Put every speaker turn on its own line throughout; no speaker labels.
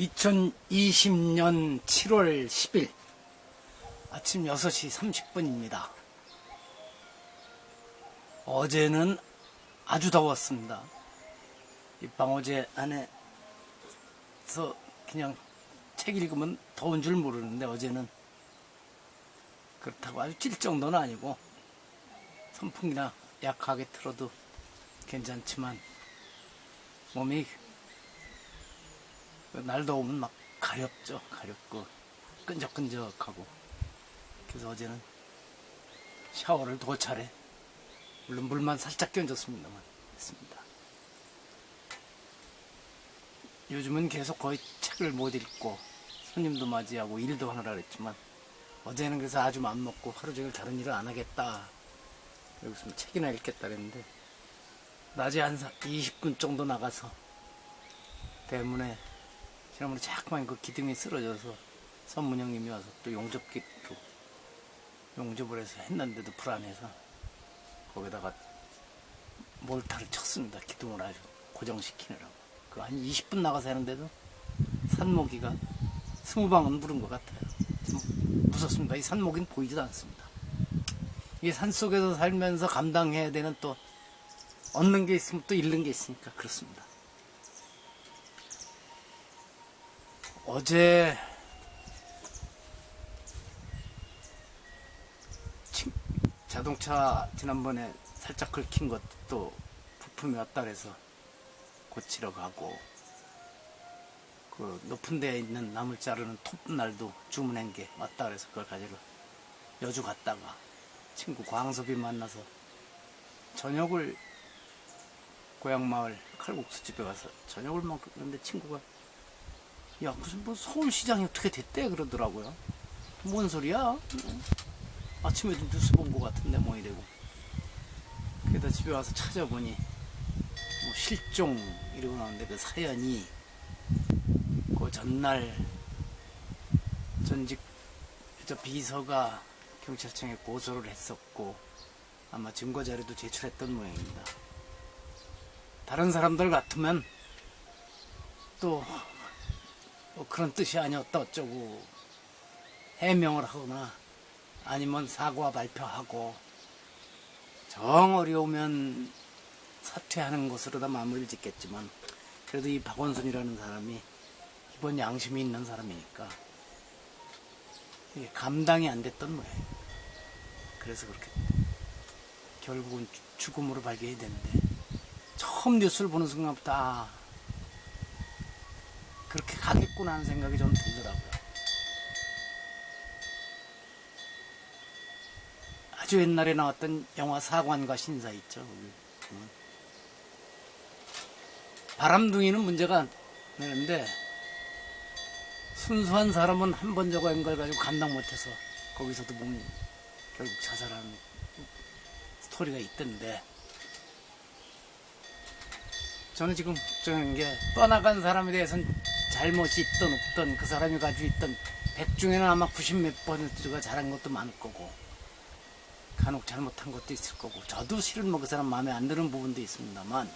2020년 7월 10일 아침 6시 30분입니다. 어제는 아주 더웠습니다. 이 방어제 안에서 그냥 책 읽으면 더운 줄 모르는데 어제는 그렇다고 아주 찔 정도는 아니고 선풍기나 약하게 틀어도 괜찮지만 몸이 날 더우면 막 가렵고 끈적끈적하고 그래서 어제는 샤워를 2차례 물론 물만 살짝 끼얹었습니다만 했습니다. 요즘은 계속 거의 책을 못 읽고 손님도 맞이하고 일도 하느라 그랬지만 어제는 그래서 아주 맘먹고 하루 종일 다른 일을 안 하겠다 여기서 책이나 읽겠다 그랬는데 낮에 한 20분 정도 나가서 대문에 지난번에 자꾸만 그 기둥이 쓰러져서 선문형님이 와서 또 용접을 해서 했는데도 불안해서 거기다가 몰타를 쳤습니다. 기둥을 아주 고정시키느라고. 그 한 20분 나가서 하는데도 산모기가 20방은 물은 것 같아요. 좀 무섭습니다. 이 산모기는 보이지도 않습니다. 이게 산속에서 살면서 감당해야 되는 또 얻는 게 있으면 또 잃는 게 있으니까 그렇습니다. 어제 자동차 지난번에 살짝 긁힌 것도 부품이 왔다 그래서 고치러 가고 그 높은 데에 있는 나물 자르는 톱날도 주문한 게 왔다 그래서 그걸 가지러 여주 갔다가 친구 광섭이 만나서 저녁을 고향마을 칼국수집에 가서 저녁을 먹는데 친구가 야 무슨 뭐 서울시장이 어떻게 됐대 그러더라고요. 뭔 소리야? 아침에도 뉴스 본 것 같은데 뭐 이래고 그러다 집에 와서 찾아보니 뭐 실종 이러고 나오는데 그 사연이 그 전날 전직 비서가 경찰청에 고소를 했었고 아마 증거자료도 제출했던 모양입니다. 다른 사람들 같으면 또 뭐 그런 뜻이 아니었다 어쩌고 해명을 하거나 아니면 사과 발표하고 정 어려우면 사퇴하는 것으로 다 마무리를 짓겠지만 그래도 이 박원순이라는 사람이 기본 양심이 있는 사람이니까 이게 감당이 안 됐던 모양이에요. 그래서 그렇게 결국은 죽음으로 발견이 됐는데 처음 뉴스를 보는 순간부터 아 그렇게 가겠구나 하는 생각이 좀 들더라고요. 아주 옛날에 나왔던 영화 사관과 신사 있죠. 바람둥이는 문제가 안 되는데 순수한 사람은 한 번 저거 한 걸 가지고 감당 못해서 거기서도 보면 결국 자살하는 스토리가 있던데 저는 지금 걱정하는 게 떠나간 사람에 대해서는 잘못이 있든 없든 그 사람이 가지고 있던 100 중에는 아마 90몇 %가 잘한 것도 많을 거고 간혹 잘못한 것도 있을 거고 저도 실은 뭐 그 사람 마음에 안 드는 부분도 있습니다만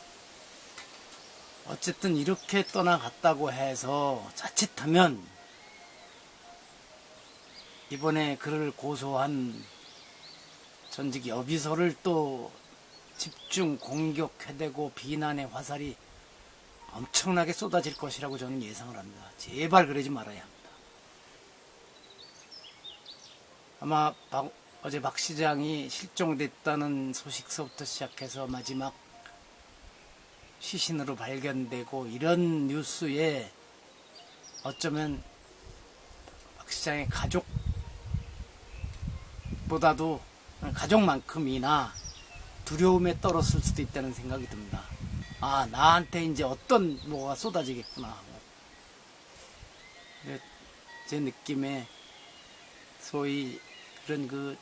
어쨌든 이렇게 떠나갔다고 해서 자칫하면 이번에 그를 고소한 전직 여비서를 또 집중 공격해대고 비난의 화살이 엄청나게 쏟아질 것이라고 저는 예상을 합니다. 제발 그러지 말아야 합니다. 아마 어제 박 시장이 실종됐다는 소식서부터 시작해서 마지막 시신으로 발견되고 이런 뉴스에 어쩌면 박 시장의 가족보다도 가족만큼이나 두려움에 떨었을 수도 있다는 생각이 듭니다. 아 나한테 이제 어떤 뭐가 쏟아지겠구나 하고 제 느낌에 소위 그런 그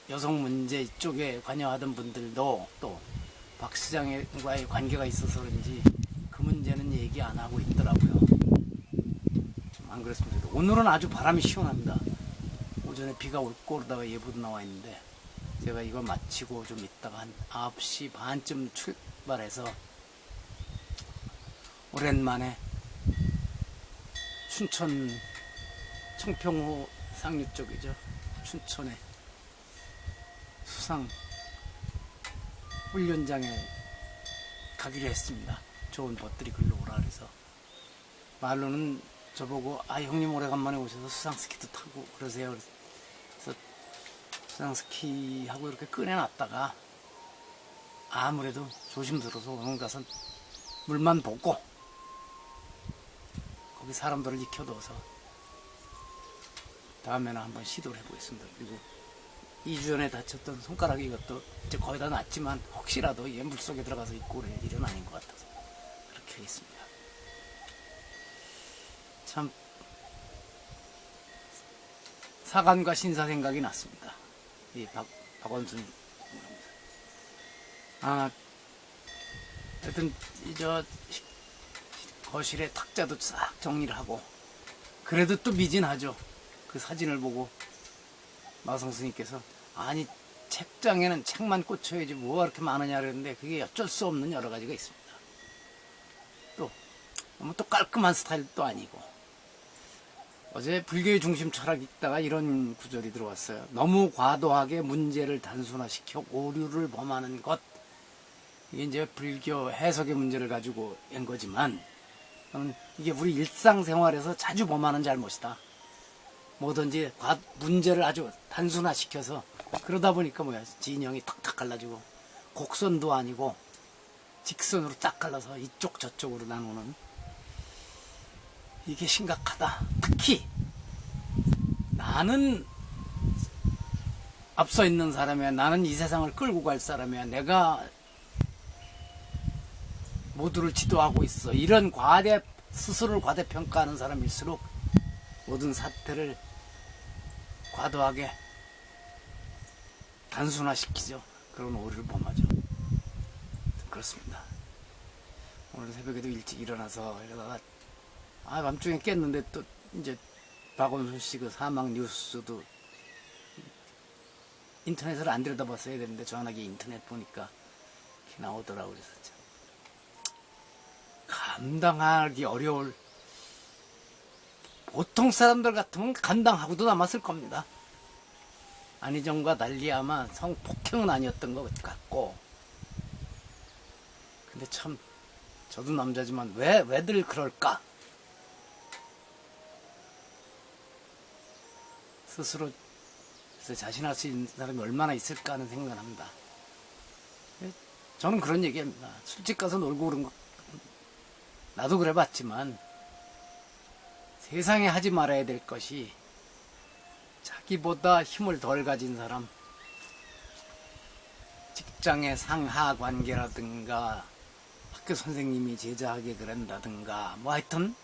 여성 문제 쪽에 관여하던 분들도 또 박 시장과의 관계가 있어서 그런지 그 문제는 얘기 안 하고 있더라고요. 안 그랬으면 좋겠다. 오늘은 아주 바람이 시원합니다. 오전에 비가 올 거라다가 예보도 나와 있는데 제가 이거 마치고 좀 있다가 한 9시 반쯤 출발해서 오랜만에 춘천 청평호 상류 쪽이죠. 춘천에 수상 훈련장에 가기로 했습니다. 좋은 벗들이 글로 오라 그래서 말로는 저보고 형님 오래간만에 오셔서 수상 스키도 타고 그러세요. 그래서 수상 스키 하고 이렇게 꺼내놨다가 아무래도 조심스러워서 오늘 가서 물만 보고 거기 사람들을 익혀둬서 다음에는 한번 시도를 해보겠습니다. 그리고 2주 전에 다쳤던 손가락이 이것도 이제 거의 다 낫지만 혹시라도 얘 물속에 들어가서 입고 그럴 일은 아닌 것 같아서 그렇게 하겠습니다. 참 사관과 신사 생각이 났습니다. 이 박원순 하여튼 저 거실에 탁자도 싹 정리를 하고 그래도 또 미진하죠. 그 사진을 보고 마성 스님께서 아니 책장에는 책만 꽂혀야지 뭐가 그렇게 많으냐 그랬는데 그게 어쩔 수 없는 여러 가지가 있습니다. 또 너무 또 깔끔한 스타일도 아니고 어제 불교의 중심 철학 읽다가 이런 구절이 들어왔어요. 너무 과도하게 문제를 단순화시켜 오류를 범하는 것. 이게 이제 불교 해석의 문제를 가지고 한 거지만 이게 우리 일상생활에서 자주 범하는 잘못이다. 뭐든지 문제를 아주 단순화시켜서 그러다 보니까 진영이 탁탁 갈라지고 곡선도 아니고 직선으로 딱 갈라서 이쪽 저쪽으로 나누는 이게 심각하다. 특히 나는 앞서 있는 사람이야. 나는 이 세상을 끌고 갈 사람이야. 내가 모두를 지도하고 있어. 이런 스스로를 과대평가하는 사람일수록 모든 사태를 과도하게 단순화시키죠. 그런 오류를 범하죠. 그렇습니다. 오늘 새벽에도 일찍 일어나서 이러다가 밤중에 깼는데 또 이제 박원순 씨 그 사망 뉴스도 인터넷을 안 들여다봤어야 되는데 전화기 인터넷 보니까 이렇게 나오더라고요. 그래서 참 감당하기 어려울 보통 사람들 같으면 감당하고도 남았을 겁니다. 안희정과 달리 아마 성폭행은 아니었던 것 같고 근데 참 저도 남자지만 왜들 그럴까? 스스로 자신할 수 있는 사람이 얼마나 있을까 하는 생각을 합니다. 저는 그런 얘기합니다. 술집 가서 놀고 그런 거 나도 그래 봤지만 세상에 하지 말아야 될 것이 자기보다 힘을 덜 가진 사람, 직장의 상하 관계라든가 학교 선생님이 제자하게 그런다든가 하여튼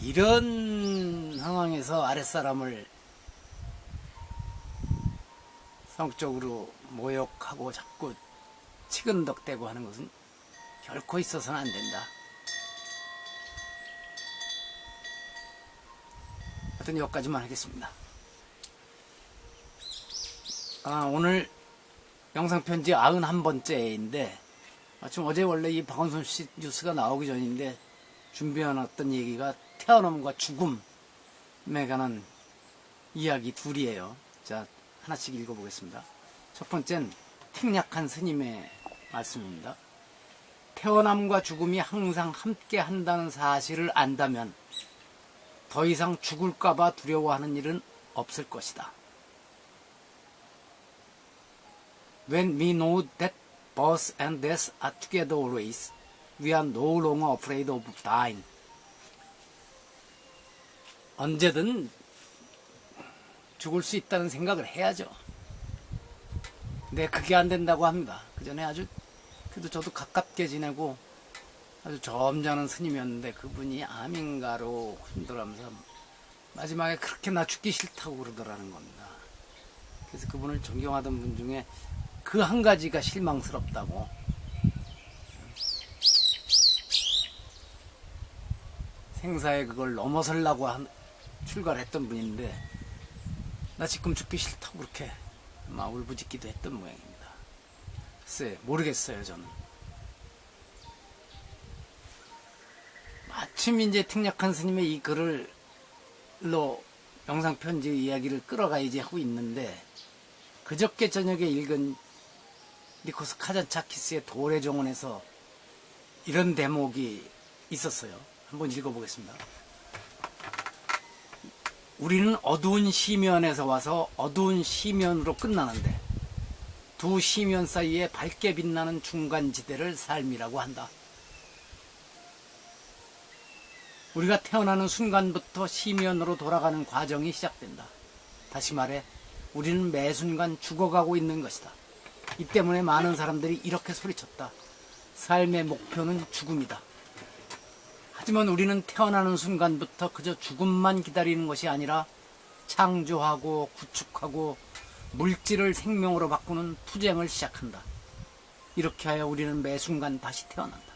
이런 상황에서 아랫사람을 성적으로 모욕하고 자꾸 치근덕대고 하는 것은 결코 있어서는 안 된다. 하여튼 여기까지만 하겠습니다. 오늘 영상편지 91번째인데 마침 어제 원래 이 박원순 씨 뉴스가 나오기 전인데 준비해놨던 얘기가 태어남과 죽음에 관한 이야기 둘이에요. 자, 하나씩 읽어보겠습니다. 첫 번째는 택약한 스님의 말씀입니다. 태어남과 죽음이 항상 함께 한다는 사실을 안다면 더 이상 죽을까봐 두려워하는 일은 없을 것이다. When we know that birth and death are together always, we are no longer afraid of dying. 언제든 죽을 수 있다는 생각을 해야죠. 근데 그게 안 된다고 합니다. 그 전에 그래도 저도 가깝게 지내고 아주 점잖은 스님이었는데 그분이 암인가로 힘들어하면서 마지막에 그렇게 나 죽기 싫다고 그러더라는 겁니다. 그래서 그분을 존경하던 분 중에 그 한 가지가 실망스럽다고. 생사에 그걸 넘어서려고 출가를 했던 분인데 나 지금 죽기 싫다고 그렇게 막 울부짖기도 했던 모양입니다. 글쎄 모르겠어요. 저는 마침 이제 특약한 스님의 이 글을로 영상편지 이야기를 끌어가야지 하고 있는데, 그저께 저녁에 읽은 니코스 카잔차키스의 도래 정원에서 이런 대목이 있었어요. 한번 읽어보겠습니다. 우리는 어두운 시면에서 와서 어두운 시면으로 끝나는데 두 시면 사이에 밝게 빛나는 중간지대를 삶이라고 한다. 우리가 태어나는 순간부터 시면으로 돌아가는 과정이 시작된다. 다시 말해 우리는 매 순간 죽어가고 있는 것이다. 이 때문에 많은 사람들이 이렇게 소리쳤다. 삶의 목표는 죽음이다. 하지만 우리는 태어나는 순간부터 그저 죽음만 기다리는 것이 아니라 창조하고 구축하고 물질을 생명으로 바꾸는 투쟁을 시작한다. 이렇게 하여 우리는 매 순간 다시 태어난다.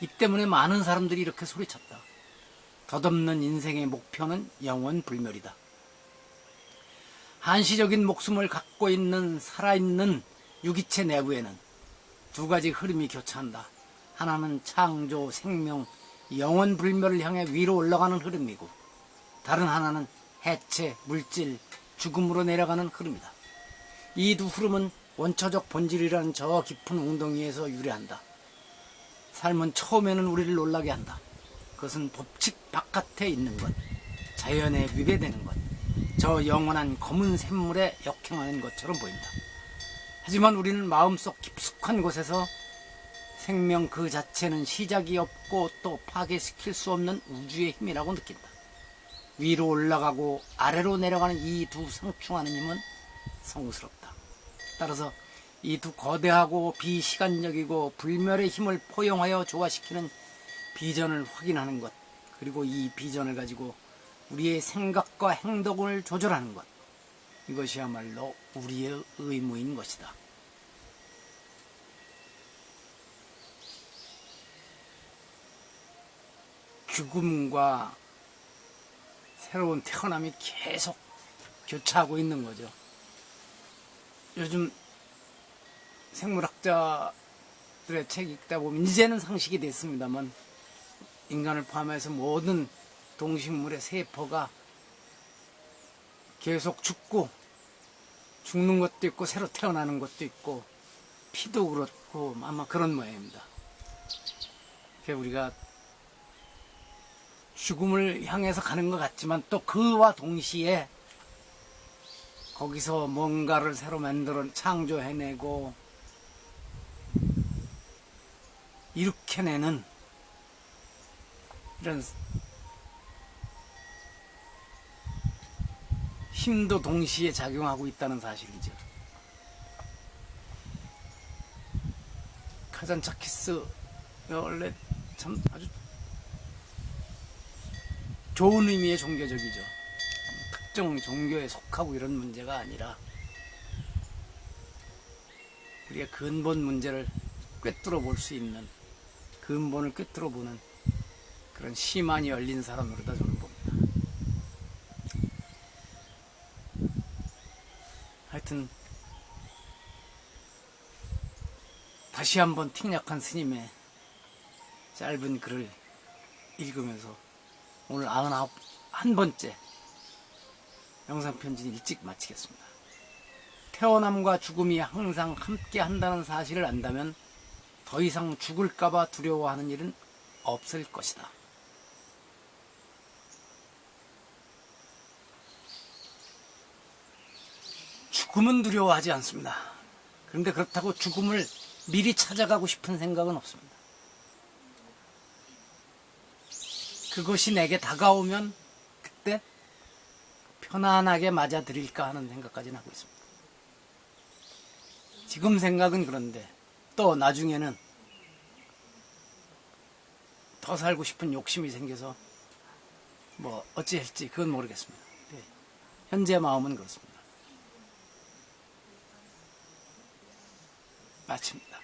이 때문에 많은 사람들이 이렇게 소리쳤다. 덧없는 인생의 목표는 영원 불멸이다. 한시적인 목숨을 갖고 있는 살아있는 유기체 내부에는 두 가지 흐름이 교차한다. 하나는 창조, 생명, 영원 불멸을 향해 위로 올라가는 흐름이고, 다른 하나는 해체, 물질, 죽음으로 내려가는 흐름이다. 이 두 흐름은 원초적 본질이라는 저 깊은 웅덩이에서 유래한다. 삶은 처음에는 우리를 놀라게 한다. 그것은 법칙 바깥에 있는 것, 자연에 위배되는 것, 저 영원한 검은 샘물에 역행하는 것처럼 보인다. 하지만 우리는 마음속 깊숙한 곳에서 생명 그 자체는 시작이 없고 또 파괴시킬 수 없는 우주의 힘이라고 느낀다. 위로 올라가고 아래로 내려가는 이 두 상충하는 힘은 성스럽다. 따라서 이 두 거대하고 비시간적이고 불멸의 힘을 포용하여 조화시키는 비전을 확인하는 것, 그리고 이 비전을 가지고 우리의 생각과 행동을 조절하는 것, 이것이야말로 우리의 의무인 것이다. 죽음과 새로운 태어남이 계속 교차하고 있는 거죠. 요즘 생물학자들의 책 읽다 보면 이제는 상식이 됐습니다만, 인간을 포함해서 모든 동식물의 세포가 계속 죽고, 죽는 것도 있고 새로 태어나는 것도 있고 피도 그렇고 아마 그런 모양입니다. 우리가 죽음을 향해서 가는 것 같지만 또 그와 동시에 거기서 뭔가를 새로 만들어 창조해내고 일으켜내는 이런 힘도 동시에 작용하고 있다는 사실이죠. 카잔차키스 원래 참 아주 좋은 의미의 종교적이죠. 특정 종교에 속하고 이런 문제가 아니라 우리의 근본 문제를 꿰뚫어 볼 수 있는, 근본을 꿰뚫어 보는 그런 시만이 열린 사람으로다 저는 봅니다. 하여튼 다시 한번 틱약한 스님의 짧은 글을 읽으면서 오늘 91번째 영상편지는 일찍 마치겠습니다. 태어남과 죽음이 항상 함께 한다는 사실을 안다면 더 이상 죽을까봐 두려워하는 일은 없을 것이다. 죽음은 두려워하지 않습니다. 그런데 그렇다고 죽음을 미리 찾아가고 싶은 생각은 없습니다. 그것이 내게 다가오면 그때 편안하게 맞아들일까 하는 생각까지는 하고 있습니다. 지금 생각은 그런데 또 나중에는 더 살고 싶은 욕심이 생겨서 뭐 어찌 할지 그건 모르겠습니다. 현재 마음은 그렇습니다. 마칩니다.